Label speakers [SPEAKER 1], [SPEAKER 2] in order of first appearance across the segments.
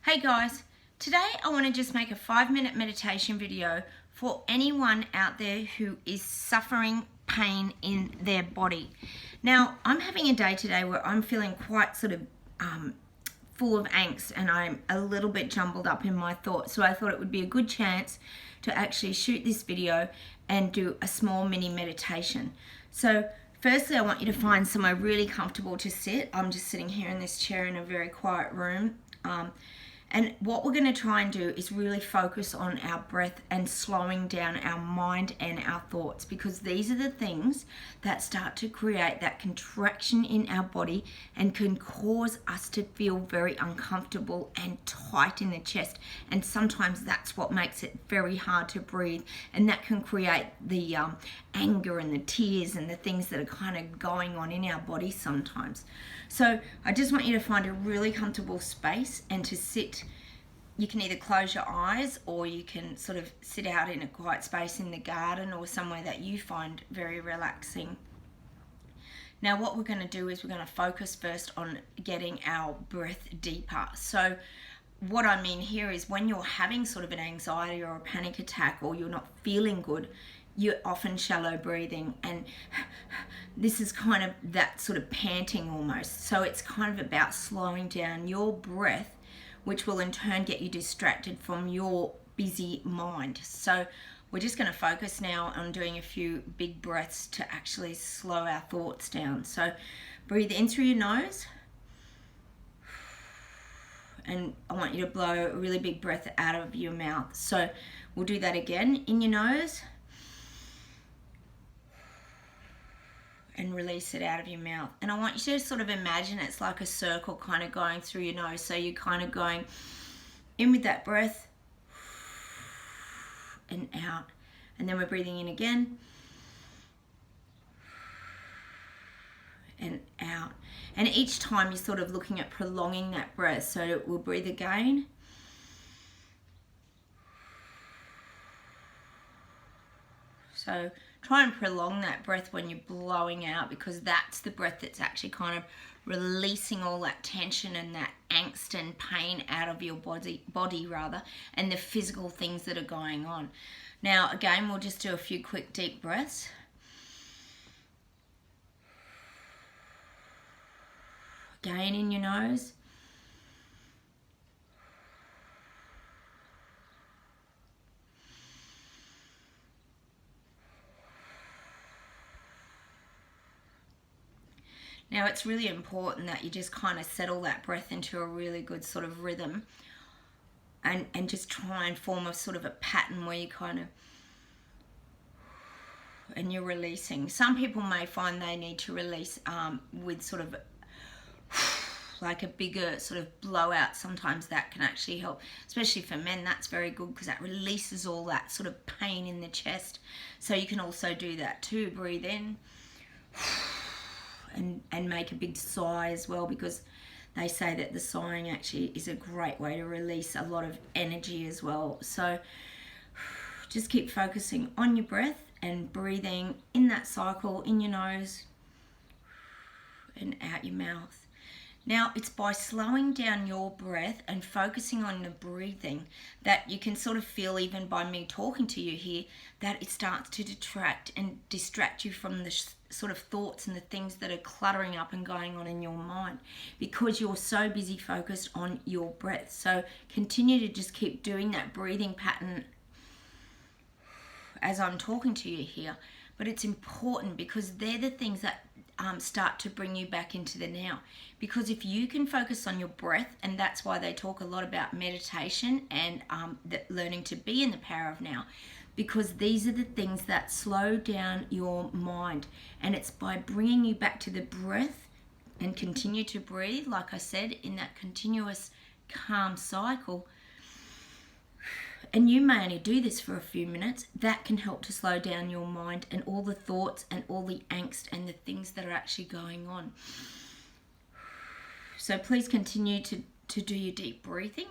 [SPEAKER 1] Hey guys, today I want to just make a 5-minute meditation video for anyone out there who is suffering pain in their body. Now, I'm having a day today where I'm feeling quite sort of full of angst and I'm a little bit jumbled up in my thoughts. So I thought it would be a good chance to actually shoot this video and do a small mini meditation. So firstly, I want you to find somewhere really comfortable to sit. I'm just sitting here in this chair in a very quiet room. And what we're going to try and do is really focus on our breath and slowing down our mind and our thoughts, because these are the things that start to create that contraction in our body and can cause us to feel very uncomfortable and tight in the chest. And sometimes that's what makes it very hard to breathe, and that can create the anger and the tears and the things that are kind of going on in our body sometimes. So I just want you to find a really comfortable space and to sit. You can either close your eyes or you can sort of sit out in a quiet space in the garden or somewhere that you find very relaxing. Now what we're going to do is we're going to focus first on getting our breath deeper. So what I mean here is when you're having sort of an anxiety or a panic attack or you're not feeling good, you're often shallow breathing, and this is kind of that sort of panting almost. So it's kind of about slowing down your breath, which will in turn get you distracted from your busy mind. So we're just going to focus now on doing a few big breaths to actually slow our thoughts down. So breathe in through your nose, and I want you to blow a really big breath out of your mouth. So we'll do that again. In your nose, and release it out of your mouth. And I want you to sort of imagine it's like a circle kind of going through your nose. So you're kind of going in with that breath and out. And then we're breathing in again and out. And each time you're sort of looking at prolonging that breath. So we'll breathe again. So try and prolong that breath when you're blowing out, because that's the breath that's actually kind of releasing all that tension and that angst and pain out of your body and the physical things that are going on. Now again, we'll just do a few quick deep breaths. Again in your nose. Now it's really important that you just kind of settle that breath into a really good sort of rhythm and just try and form a sort of a pattern where you kind of, and you're releasing. Some people may find they need to release with sort of like a bigger sort of blowout. Sometimes that can actually help, especially for men. That's very good because that releases all that sort of pain in the chest. So you can also do that too. Breathe in. And make a big sigh as well, because they say that the sighing actually is a great way to release a lot of energy as well. So just keep focusing on your breath and breathing in that cycle, in your nose and out your mouth. Now it's by slowing down your breath and focusing on the breathing that you can sort of feel, even by me talking to you here, that it starts to detract and distract you from the sort of thoughts and the things that are cluttering up and going on in your mind, because you're so busy focused on your breath. So continue to just keep doing that breathing pattern as I'm talking to you here. But it's important because they're the things that start to bring you back into the now. Because if you can focus on your breath, and that's why they talk a lot about meditation and learning to be in the power of now, because these are the things that slow down your mind. And it's by bringing you back to the breath and continue to breathe, like I said, in that continuous calm cycle. And you may only do this for a few minutes. That can help to slow down your mind and all the thoughts and all the angst and the things that are actually going on. So please continue to do your deep breathing.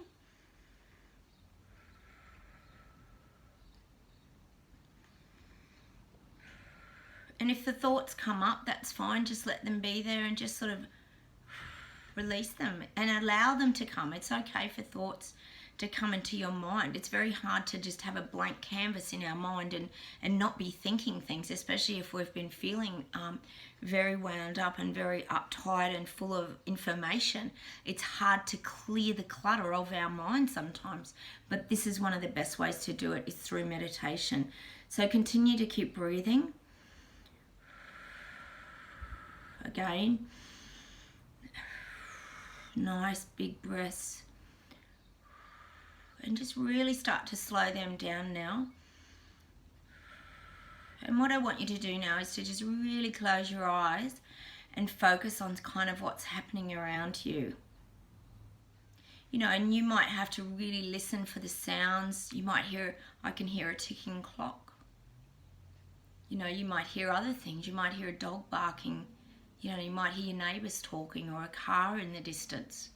[SPEAKER 1] And if the thoughts come up, that's fine. Just let them be there and just sort of release them and allow them to come. It's okay for thoughts to come into your mind. It's very hard to just have a blank canvas in our mind and not be thinking things, especially if we've been feeling very wound up and very uptight and full of information. It's hard to clear the clutter of our mind sometimes, but this is one of the best ways to do it, is through meditation. So continue to keep breathing. Again, nice big breaths. And just really start to slow them down now. And what I want you to do now is to just really close your eyes and focus on kind of what's happening around you. You know, and you might have to really listen for the sounds. You might hear, I can hear a ticking clock. You know, you might hear other things. You might hear a dog barking. You know, you might hear your neighbours talking or a car in the distance.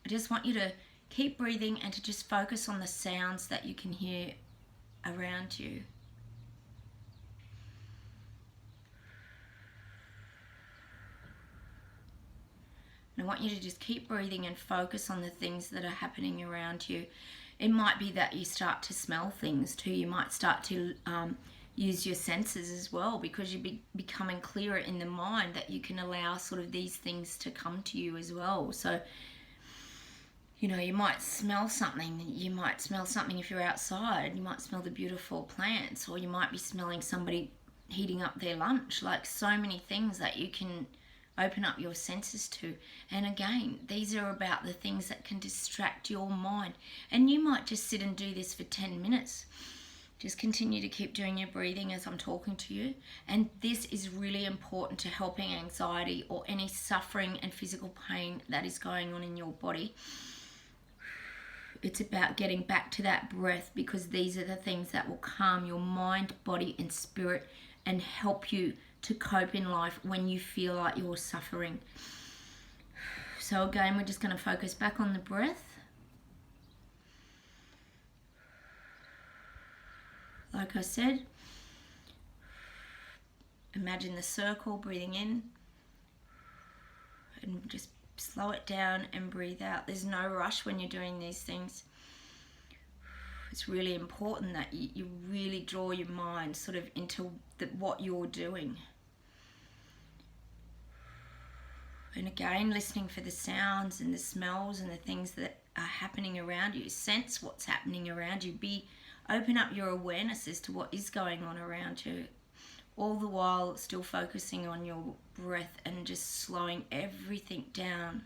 [SPEAKER 1] I just want you to keep breathing and to just focus on the sounds that you can hear around you. And I want you to just keep breathing and focus on the things that are happening around you. It might be that you start to smell things too. You might start to use your senses as well, because you're becoming clearer in the mind, that you can allow sort of these things to come to you as well. So, you know, you might smell something. You might smell something if you're outside. You might smell the beautiful plants, or you might be smelling somebody heating up their lunch. Like, so many things that you can open up your senses to. And again, these are about the things that can distract your mind. And you might just sit and do this for 10 minutes. Just continue to keep doing your breathing as I'm talking to you. And this is really important to helping anxiety or any suffering and physical pain that is going on in your body. It's about getting back to that breath, because these are the things that will calm your mind, body and spirit and help you to cope in life when you feel like you're suffering. So again, we're just going to focus back on the breath. Like I said, imagine the circle, breathing in, and just slow it down and breathe out. There's no rush when you're doing these things. It's really important that you really draw your mind sort of into what you're doing. And again, listening for the sounds and the smells and the things that are happening around you. Sense what's happening around you. Open up your awareness as to what is going on around you, all the while still focusing on your breath and just slowing everything down.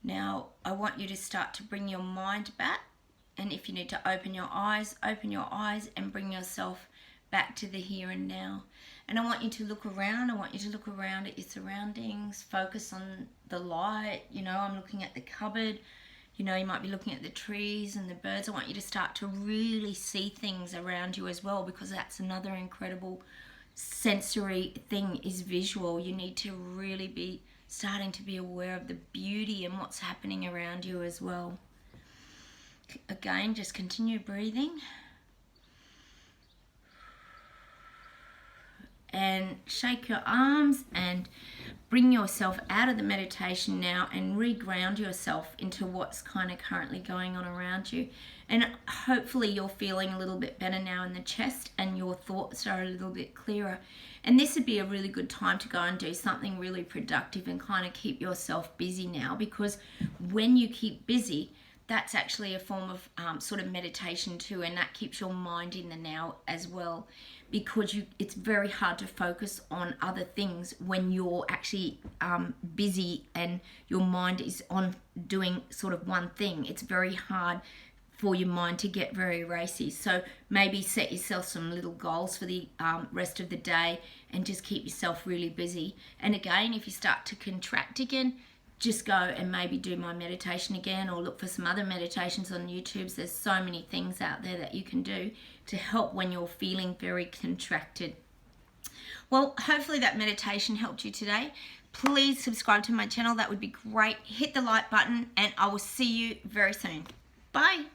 [SPEAKER 1] Now, I want you to start to bring your mind back, and if you need to open your eyes and bring yourself back to the here and now. And I want you to look around. I want you to look around at your surroundings. Focus on the light. You know, I'm looking at the cupboard. You know, you might be looking at the trees and the birds. I want you to start to really see things around you as well, because that's another incredible sensory thing, is visual. You need to really be starting to be aware of the beauty and what's happening around you as well. Again, just continue breathing. And shake your arms and bring yourself out of the meditation now and re-ground yourself into what's kind of currently going on around you. And hopefully you're feeling a little bit better now in the chest and your thoughts are a little bit clearer. And this would be a really good time to go and do something really productive and kind of keep yourself busy now, because when you keep busy, that's actually a form of sort of meditation too, and that keeps your mind in the now as well, because it's very hard to focus on other things when you're actually busy and your mind is on doing sort of one thing. It's very hard for your mind to get very racy. So maybe set yourself some little goals for the rest of the day and just keep yourself really busy. And again, if you start to contract again, just go and maybe do my meditation again, or look for some other meditations on YouTube. There's so many things out there that you can do to help when you're feeling very contracted. Well, hopefully that meditation helped you today. Please subscribe to my channel. That would be great. Hit the like button and I will see you very soon. Bye.